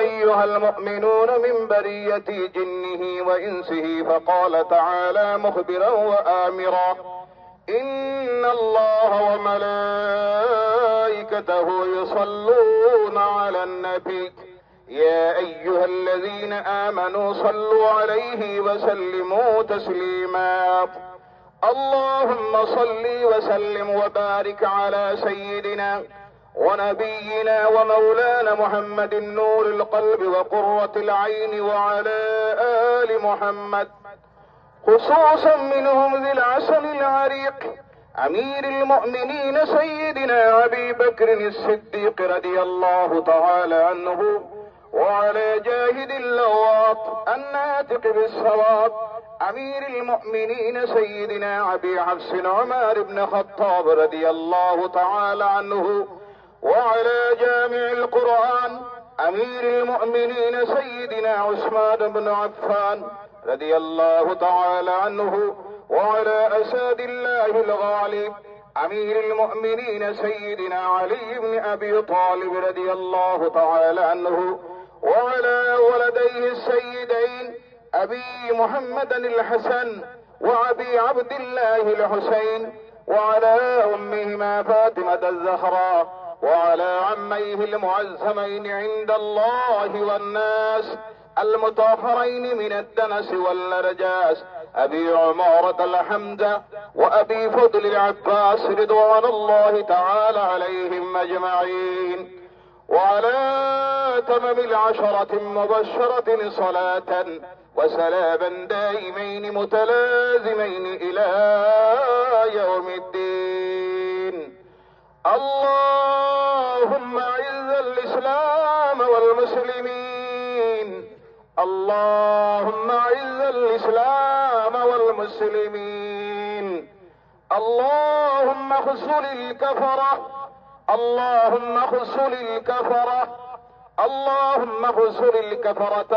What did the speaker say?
أيها المؤمنون من برية جنه وإنسه، فقال تعالى مخبرا وآمرا: إن الله وملائكته يصلون على النبي يا أيها الذين آمنوا صلوا عليه وسلموا تسليما. اللهم صل وسلم وبارك على سيدنا ونبينا ومولانا محمد نور القلب وقرة العين، وعلى آل محمد، خصوصا منهم ذي العسل العريق أمير المؤمنين سيدنا أبي بكر الصديق رضي الله تعالى عنه، وعلى جاهد اللواط الناطق بالصواب أمير المؤمنين سيدنا أبي حفص عمر بن الخطاب رضي الله تعالى عنه، وعلى جامع القرآن أمير المؤمنين سيدنا عثمان بن عفان رضي الله تعالى عنه، وعلى أساد الله الغالب أمير المؤمنين سيدنا علي بن أبي طالب رضي الله تعالى عنه، وعلى ولديه السيدين أبي محمد الحسن وأبي عبد الله الحسين، وعلى أمهما فاطمة الزهراء، وعلى عميه المعزمين عند الله والناس المطهرين من الدنس والنرجاس، أبي عمارة الحمزة وأبي فضل العباس رضوان الله تعالى عليهم أجمعين، وعلى تمم العشرة المبشرة صلاة وسلاما دائمين متلازمين إلى يوم الدين. اللهم أعز الإسلام والمسلمين، اللهم أعز الإسلام والمسلمين، اللهم خذل الكفرة، اللهم خذل الكفرة، اللهم خذل الكفرة.